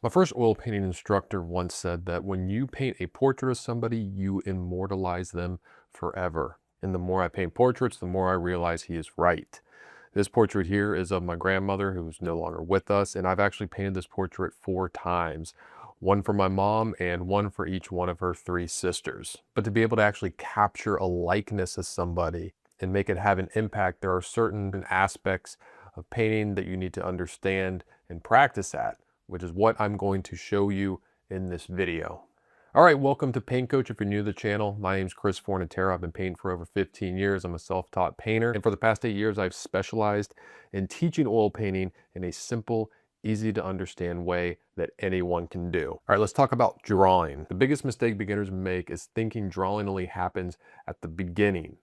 My first oil painting instructor once said that when you paint a portrait of somebody, you immortalize them forever. And the more I paint portraits, the more I realize he is right. This portrait here is of my grandmother who's no longer with us, and I've actually painted this portrait 4 times. One for my mom and one for each one of her 3 sisters. But to be able to actually capture a likeness of somebody and make it have an impact, there are certain aspects of painting that you need to understand and practice at, which is what I'm going to show you in this video. All right, welcome to Paint Coach. If you're new to the channel, my name is Chris Fornatera. I've been painting for over 15 years. I'm a self-taught painter. And for the past 8 years, I've specialized in teaching oil painting in a simple, easy to understand way that anyone can do. All right, let's talk about drawing. The biggest mistake beginners make is thinking drawing only happens at the beginning.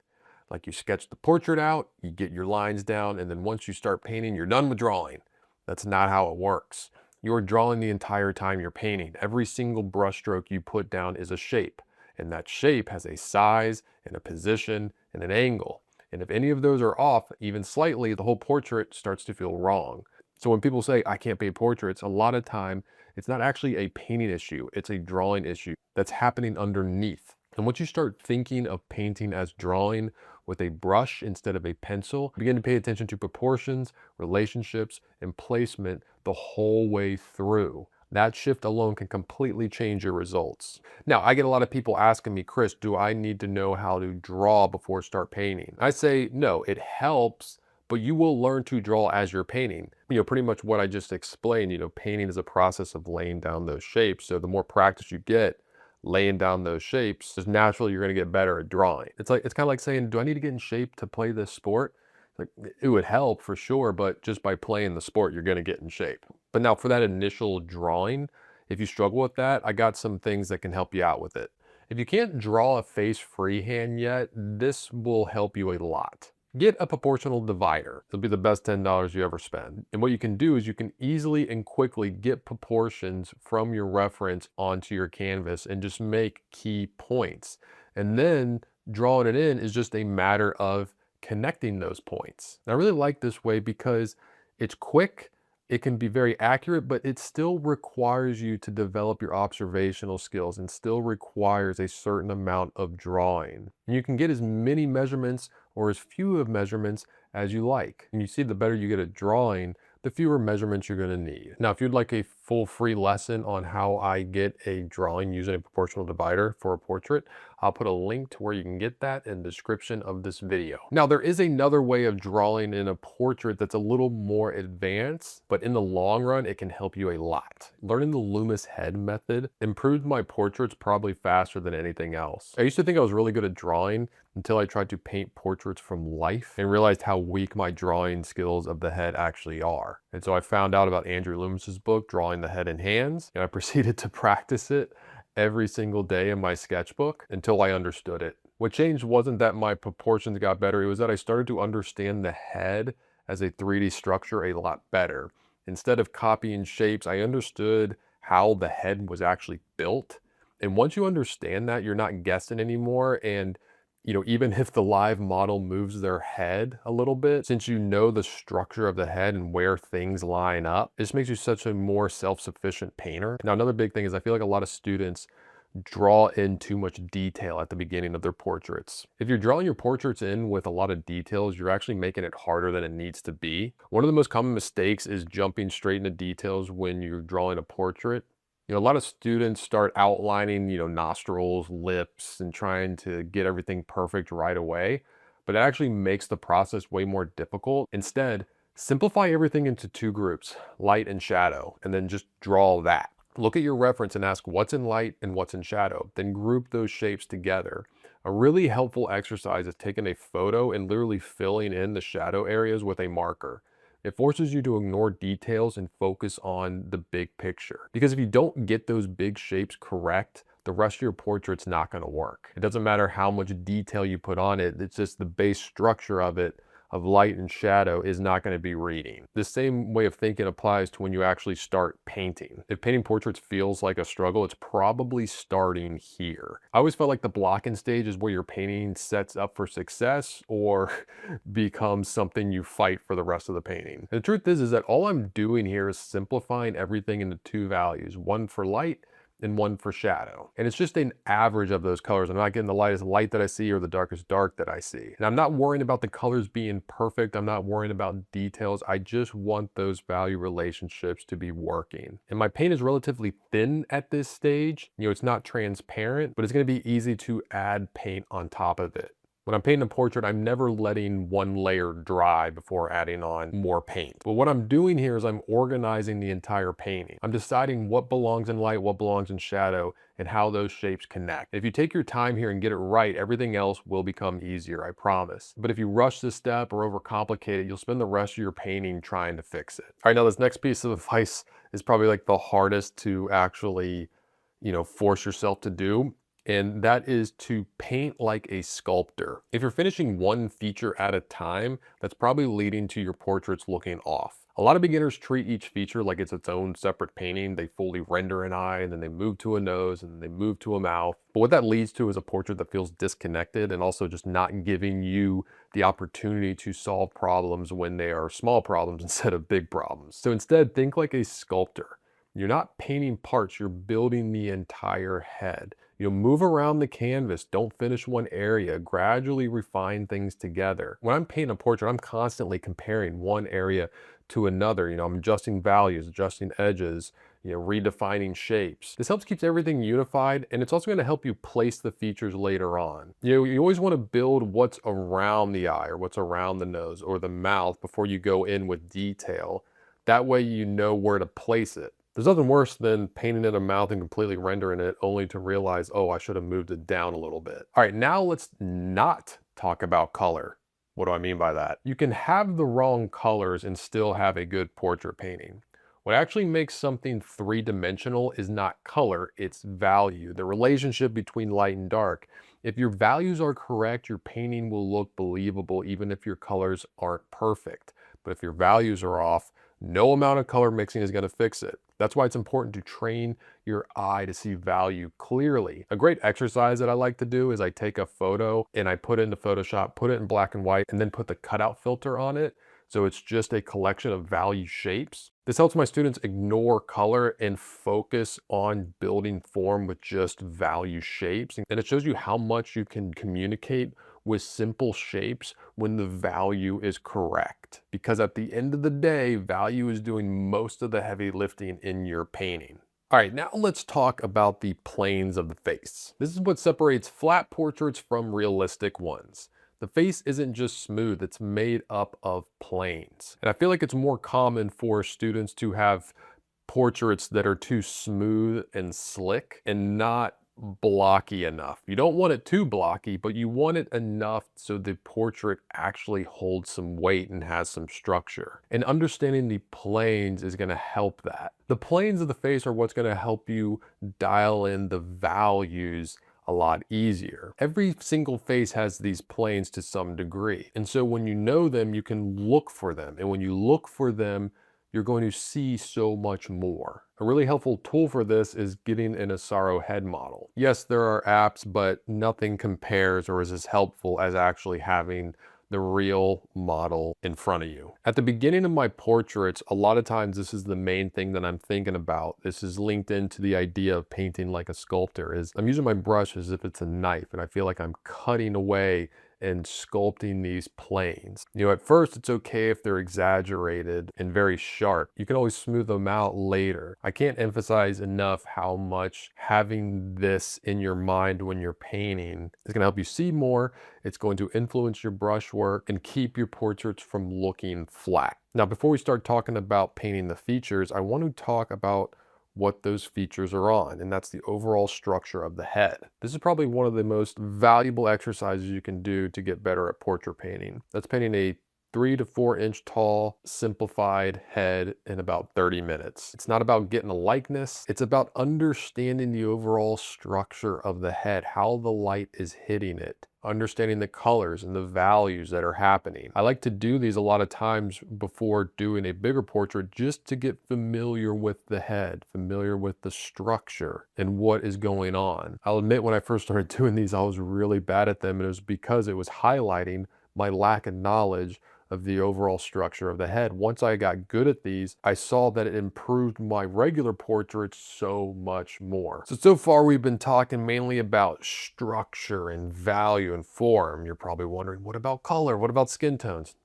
Like you sketch the portrait out, you get your lines down, and then once you start painting, you're done with drawing. That's not how it works. You're drawing the entire time you're painting. Every single brush stroke you put down is a shape, and that shape has a size and a position and an angle. And if any of those are off, even slightly, the whole portrait starts to feel wrong. So when people say, I can't paint portraits, a lot of time, it's not actually a painting issue, it's a drawing issue that's happening underneath. And once you start thinking of painting as drawing with a brush instead of a pencil, begin to pay attention to proportions, relationships, and placement the whole way through. That shift alone can completely change your results. Now, I get a lot of people asking me, Chris, do I need to know how to draw before start painting? I say, no, it helps, but you will learn to draw as you're painting. Pretty much what I just explained, painting is a process of laying down those shapes. So the more practice you get laying down those shapes, just naturally you're going to get better at drawing. It's kind of like saying, do I need to get in shape to play this sport? Like, it would help for sure, but just by playing the sport, you're going to get in shape. But now for that initial drawing, if you struggle with that, I got some things that can help you out with it. If you can't draw a face freehand yet, this will help you a lot. Get a proportional divider. It'll be the best $10 you ever spend. And what you can do is you can easily and quickly get proportions from your reference onto your canvas and just make key points. And then drawing it in is just a matter of connecting those points. And I really like this way because it's quick, it can be very accurate, but it still requires you to develop your observational skills and still requires a certain amount of drawing. And you can get as many measurements or as few of measurements as you like. And you see, the better you get at drawing, the fewer measurements you're going to need. Now, if you'd like a full free lesson on how I get a drawing using a proportional divider for a portrait, I'll put a link to where you can get that in the description of this video. Now, there is another way of drawing in a portrait that's a little more advanced, but in the long run, it can help you a lot. Learning the Lumis head method improved my portraits probably faster than anything else. I used to think I was really good at drawing until I tried to paint portraits from life and realized how weak my drawing skills of the head actually are. And so I found out about Andrew Lumis's book, Drawing the Head in Hands, and I proceeded to practice it every single day in my sketchbook until I understood it. What changed wasn't that my proportions got better, it was that I started to understand the head as a 3D structure a lot better. Instead of copying shapes, I understood how the head was actually built. And once you understand that, you're not guessing anymore. And even if the live model moves their head a little bit, since you know the structure of the head and where things line up, it just makes you such a more self-sufficient painter. Now, another big thing is I feel like a lot of students draw in too much detail at the beginning of their portraits. If you're drawing your portraits in with a lot of details, you're actually making it harder than it needs to be. One of the most common mistakes is jumping straight into details when you're drawing a portrait. A lot of students start outlining, nostrils, lips, and trying to get everything perfect right away, but it actually makes the process way more difficult. Instead, simplify everything into 2 groups, light and shadow, and then just draw that. Look at your reference and ask what's in light and what's in shadow, then group those shapes together. A really helpful exercise is taking a photo and literally filling in the shadow areas with a marker. It forces you to ignore details and focus on the big picture. Because if you don't get those big shapes correct, the rest of your portrait's not going to work. It doesn't matter how much detail you put on it, it's just the base structure of it of light and shadow is not going to be reading. The same way of thinking applies to when you actually start painting. If painting portraits feels like a struggle, it's probably starting here. I always felt like the blocking stage is where your painting sets up for success or becomes something you fight for the rest of the painting. And the truth is that all I'm doing here is simplifying everything into two values, one for light and one for shadow. And it's just an average of those colors. I'm not getting the lightest light that I see or the darkest dark that I see. And I'm not worrying about the colors being perfect. I'm not worrying about details. I just want those value relationships to be working. And my paint is relatively thin at this stage. You know, it's not transparent, but it's going to be easy to add paint on top of it. When I'm painting a portrait, I'm never letting one layer dry before adding on more paint. But what I'm doing here is I'm organizing the entire painting. I'm deciding what belongs in light, what belongs in shadow, and how those shapes connect. If you take your time here and get it right, everything else will become easier, I promise. But if you rush this step or overcomplicate it, you'll spend the rest of your painting trying to fix it. All right, now this next piece of advice is probably like the hardest to actually, force yourself to do. And that is to paint like a sculptor. If you're finishing one feature at a time, that's probably leading to your portraits looking off. A lot of beginners treat each feature like it's its own separate painting. They fully render an eye, and then they move to a nose, and then they move to a mouth. But what that leads to is a portrait that feels disconnected and also just not giving you the opportunity to solve problems when they are small problems instead of big problems. So instead, think like a sculptor. You're not painting parts, you're building the entire head. Move around the canvas, don't finish one area, gradually refine things together. When I'm painting a portrait, I'm constantly comparing one area to another. I'm adjusting values, adjusting edges, redefining shapes. This helps keep everything unified, and it's also going to help you place the features later on. You always want to build what's around the eye or what's around the nose or the mouth before you go in with detail. That way you know where to place it. There's nothing worse than painting in a mouth and completely rendering it only to realize, oh, I should have moved it down a little bit. All right, now let's not talk about color. What do I mean by that? You can have the wrong colors and still have a good portrait painting. What actually makes something three-dimensional is not color, it's value, the relationship between light and dark. If your values are correct, your painting will look believable even if your colors aren't perfect. But if your values are off, no amount of color mixing is going to fix it. That's why it's important to train your eye to see value clearly. A great exercise that I like to do is I take a photo and I put it into Photoshop, put it in black and white, and then put the cutout filter on it. So it's just a collection of value shapes. This helps my students ignore color and focus on building form with just value shapes. And it shows you how much you can communicate with simple shapes when the value is correct. Because at the end of the day, value is doing most of the heavy lifting in your painting. All right, now let's talk about the planes of the face. This is what separates flat portraits from realistic ones. The face isn't just smooth, it's made up of planes. And I feel like it's more common for students to have portraits that are too smooth and slick and not blocky enough. You don't want it too blocky, but you want it enough so the portrait actually holds some weight and has some structure. And understanding the planes is going to help that. The planes of the face are what's going to help you dial in the values a lot easier. Every single face has these planes to some degree. And so when you know them, you can look for them. And when you look for them, you're going to see so much more. A really helpful tool for this is getting an Asaro head model. Yes, there are apps, but nothing compares or is as helpful as actually having the real model in front of you. At the beginning of my portraits, a lot of times this is the main thing that I'm thinking about. This is linked into the idea of painting like a sculptor, is I'm using my brush as if it's a knife, and I feel like I'm cutting away and sculpting these planes. At first it's okay if they're exaggerated and very sharp. You can always smooth them out later. I can't emphasize enough how much having this in your mind when you're painting is going to help you see more. It's going to influence your brush work and keep your portraits from looking flat. Now, before we start talking about painting the features, I want to talk about what those features are on, and that's the overall structure of the head. This is probably one of the most valuable exercises you can do to get better at portrait painting. That's painting a 3 to 4 inch tall, simplified head in about 30 minutes. It's not about getting a likeness, it's about understanding the overall structure of the head, how the light is hitting it. understanding the colors and the values that are happening. I like to do these a lot of times before doing a bigger portrait just to get familiar with the head, familiar with the structure and what is going on. I'll admit when I first started doing these, I was really bad at them, and it was because it was highlighting my lack of knowledge of the overall structure of the head. Once I got good at these, I saw that it improved my regular portraits so much more. So far we've been talking mainly about structure and value and form. You're probably wondering, what about color? What about skin tones?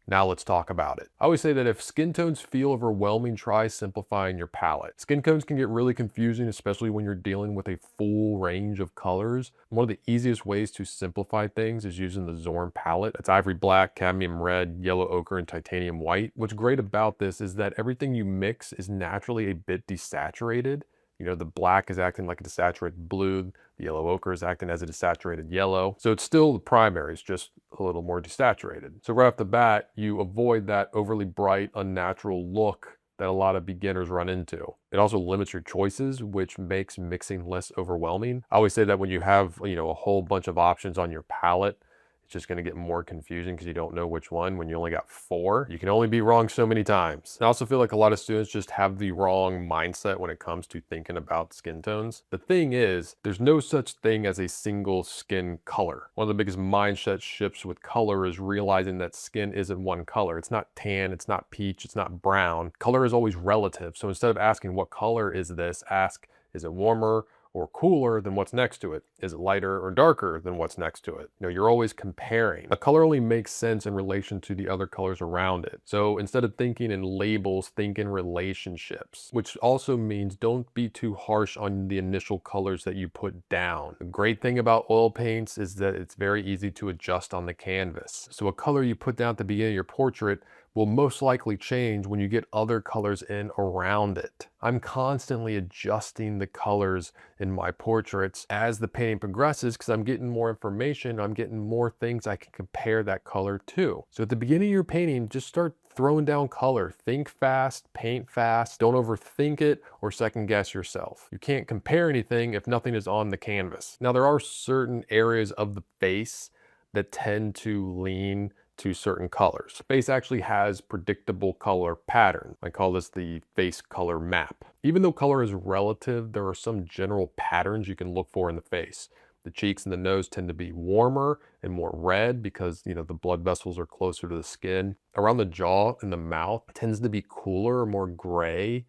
Now let's talk about it. I always say that if skin tones feel overwhelming, try simplifying your palette. Skin tones can get really confusing, especially when you're dealing with a full range of colors. One of the easiest ways to simplify things is using the Zorn palette. It's ivory black, cadmium red, yellow ochre, and titanium white. What's great about this is that everything you mix is naturally a bit desaturated. You know, the black is acting like a desaturated blue, the yellow ochre is acting as a desaturated yellow. So it's still the primary, it's just a little more desaturated. So right off the bat, you avoid that overly bright, unnatural look that a lot of beginners run into. It also limits your choices, which makes mixing less overwhelming. I always say that when you have, a whole bunch of options on your palette, it's just going to get more confusing because you don't know which one. When you only got 4, you can only be wrong so many times. I also feel like a lot of students just have the wrong mindset when it comes to thinking about skin tones. The thing is, there's no such thing as a single skin color. One of the biggest mindset shifts with color is realizing that skin isn't one color. It's not tan, it's not peach, it's not brown. Color is always relative. So instead of asking what color is this, ask, is it warmer or cooler than what's next to it? Is it lighter or darker than what's next to it? You're always comparing. A color only makes sense in relation to the other colors around it. So instead of thinking in labels, think in relationships, which also means don't be too harsh on the initial colors that you put down. The great thing about oil paints is that it's very easy to adjust on the canvas. So a color you put down at the beginning of your portrait will most likely change when you get other colors in around it. I'm constantly adjusting the colors in my portraits as the painting progresses because I'm getting more information, I'm getting more things I can compare that color to. So at the beginning of your painting, just start throwing down color. Think fast, paint fast, don't overthink it or second guess yourself. You can't compare anything if nothing is on the canvas. Now there are certain areas of the face that tend to lean to certain colors. Face actually has predictable color pattern. I call this the face color map. Even though color is relative, there are some general patterns you can look for in the face. The cheeks and the nose tend to be warmer and more red because, the blood vessels are closer to the skin. Around the jaw and the mouth tends to be cooler or more gray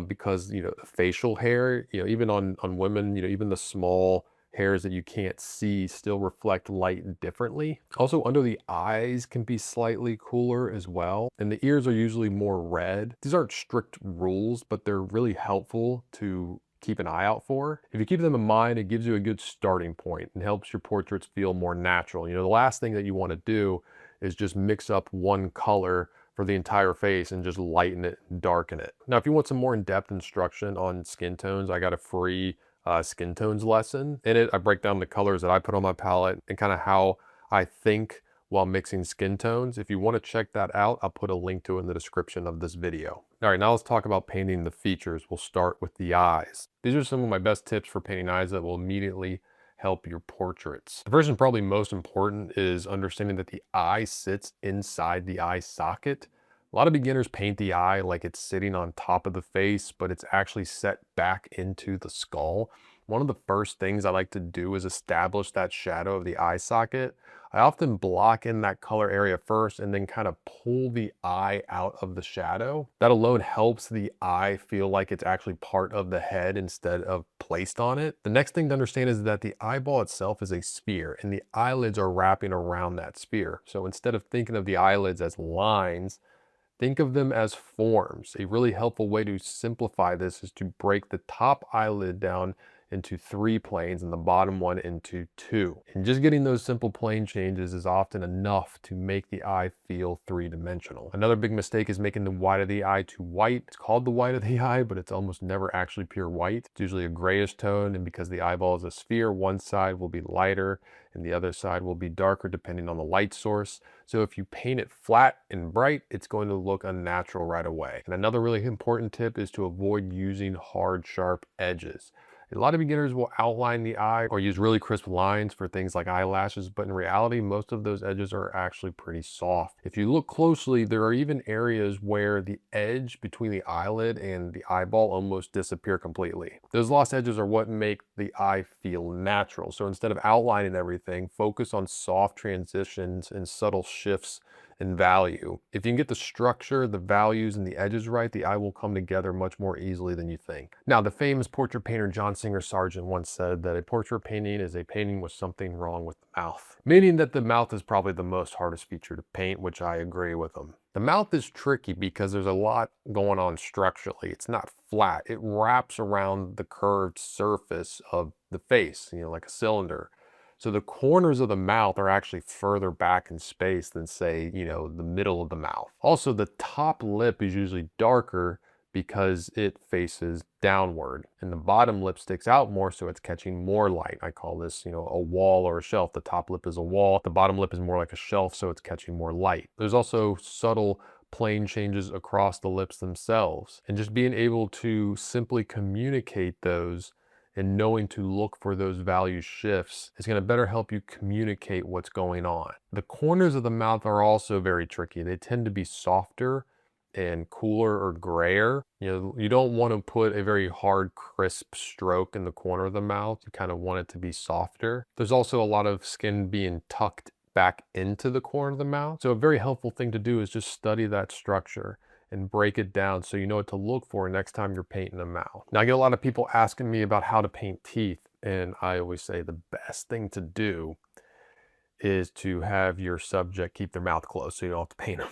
because, facial hair, even on women, even the small hairs that you can't see still reflect light differently. Also, under the eyes can be slightly cooler as well, and the ears are usually more red. These aren't strict rules, but they're really helpful to keep an eye out for. If you keep them in mind, it gives you a good starting point and helps your portraits feel more natural. The last thing that you want to do is just mix up one color for the entire face and just lighten it and darken it. Now, if you want some more in-depth instruction on skin tones, I got a free skin tones lesson. In it, I break down the colors that I put on my palette and kind of how I think while mixing skin tones. If you want to check that out, I'll put a link to it in the description of this video. All right, now let's talk about painting the features. We'll start with the eyes. These are some of my best tips for painting eyes that will immediately help your portraits. The first and probably most important is understanding that the eye sits inside the eye socket. A lot of beginners paint the eye like it's sitting on top of the face, but it's actually set back into the skull. One of the first things I like to do is establish that shadow of the eye socket. I often block in that color area first and then kind of pull the eye out of the shadow. That alone helps the eye feel like it's actually part of the head instead of placed on it. The next thing to understand is that the eyeball itself is a sphere and the eyelids are wrapping around that sphere. So instead of thinking of the eyelids as lines, think of them as forms. A really helpful way to simplify this is to break the top eyelid down into 3 planes and the bottom one into 2. And just getting those simple plane changes is often enough to make the eye feel 3-dimensional. Another big mistake is making the white of the eye too white. It's called the white of the eye, but it's almost never actually pure white. It's usually a grayish tone, and because the eyeball is a sphere, one side will be lighter and the other side will be darker depending on the light source. So if you paint it flat and bright, it's going to look unnatural right away. And another really important tip is to avoid using hard, sharp edges. A lot of beginners will outline the eye or use really crisp lines for things like eyelashes, but in reality, most of those edges are actually pretty soft. If you look closely, there are even areas where the edge between the eyelid and the eyeball almost disappear completely. Those lost edges are what make the eye feel natural. So instead of outlining everything, focus on soft transitions and subtle shifts in value. If you can get the structure, the values, and the edges right, the eye will come together much more easily than you think. Now, the famous portrait painter John Singer Sargent once said that a portrait painting is a painting with something wrong with the mouth, meaning that the mouth is probably the most hardest feature to paint, which I agree with him. The mouth is tricky because there's a lot going on structurally. It's not flat. It wraps around the curved surface of the face, like a cylinder. So the corners of the mouth are actually further back in space than, say, the middle of the mouth. Also, the top lip is usually darker because it faces downward, and the bottom lip sticks out more, so it's catching more light. I call this, a wall or a shelf. The top lip is a wall. The bottom lip is more like a shelf, so it's catching more light. There's also subtle plane changes across the lips themselves, and just being able to simply communicate those and knowing to look for those value shifts is going to better help you communicate what's going on. The corners of the mouth are also very tricky. They tend to be softer and cooler or grayer. You don't want to put a very hard, crisp stroke in the corner of the mouth. You kind of want it to be softer. There's also a lot of skin being tucked back into the corner of the mouth. So a very helpful thing to do is just study that structure and break it down so you know what to look for next time you're painting a mouth. Now, I get a lot of people asking me about how to paint teeth, and I always say the best thing to do is to have your subject keep their mouth closed so you don't have to paint them.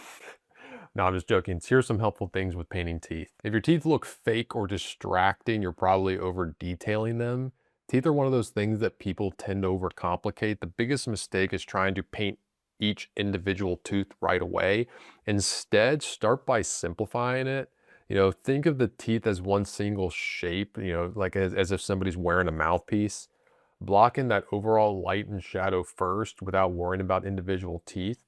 No, I'm just joking. Here's some helpful things with painting teeth. If your teeth look fake or distracting, you're probably over detailing them. Teeth are one of those things that people tend to overcomplicate. The biggest mistake is trying to paint each individual tooth right away. Instead, start by simplifying it. Think of the teeth as one single shape, like as if somebody's wearing a mouthpiece. Block in that overall light and shadow first without worrying about individual teeth.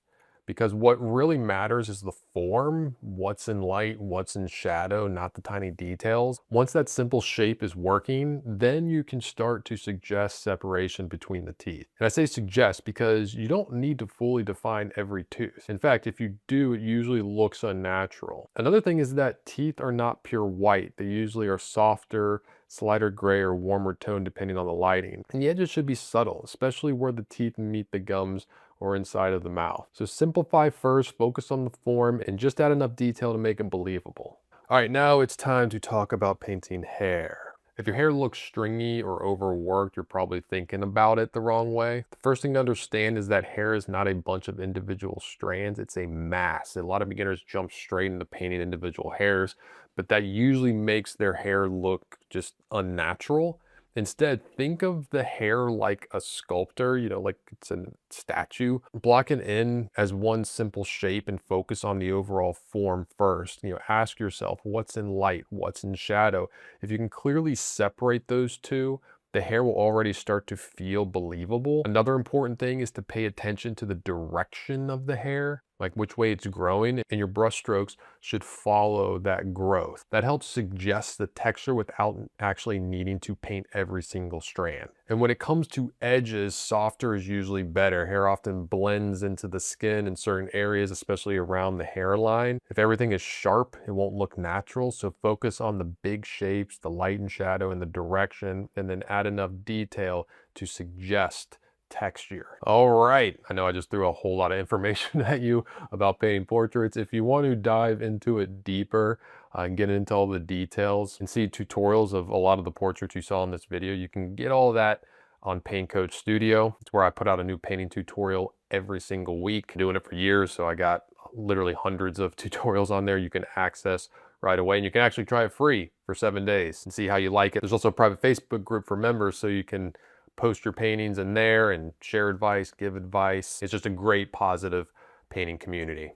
Because what really matters is the form, what's in light, what's in shadow, not the tiny details. Once that simple shape is working, then you can start to suggest separation between the teeth. And I say suggest because you don't need to fully define every tooth. In fact, if you do, it usually looks unnatural. Another thing is that teeth are not pure white. They usually are softer, slighter gray, or warmer tone depending on the lighting. And the edges should be subtle, especially where the teeth meet the gums or inside of the mouth. So simplify first, focus on the form, and just add enough detail to make it believable. All right, now it's time to talk about painting hair. If your hair looks stringy or overworked, you're probably thinking about it the wrong way. The first thing to understand is that hair is not a bunch of individual strands, it's a mass. A lot of beginners jump straight into painting individual hairs, but that usually makes their hair look just unnatural. Instead, think of the hair like a sculptor, like it's a statue. Block it in as one simple shape and focus on the overall form first. Ask yourself what's in light, what's in shadow. If you can clearly separate those two, the hair will already start to feel believable. Another important thing is to pay attention to the direction of the hair, like which way it's growing, and your brush strokes should follow that growth. That helps suggest the texture without actually needing to paint every single strand. And when it comes to edges, softer is usually better. Hair often blends into the skin in certain areas, especially around the hairline. If everything is sharp, it won't look natural, so focus on the big shapes, the light and shadow, and the direction, and then add enough detail to suggest texture. All right, I know I just threw a whole lot of information at you about painting portraits. If you want to dive into it deeper and get into all the details and see tutorials of a lot of the portraits you saw in this video, you can get all that on Paint Coach Studio. It's where I put out a new painting tutorial every single week. I'm doing it for years, so I got literally hundreds of tutorials on there you can access right away, and you can actually try it free for 7 days and see how you like it. There's also a private Facebook group for members, so you can post your paintings in there and share advice, give advice. It's just a great, positive painting community.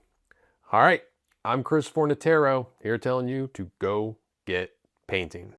All right, I'm Chris Fornatero, here telling you to go get painting.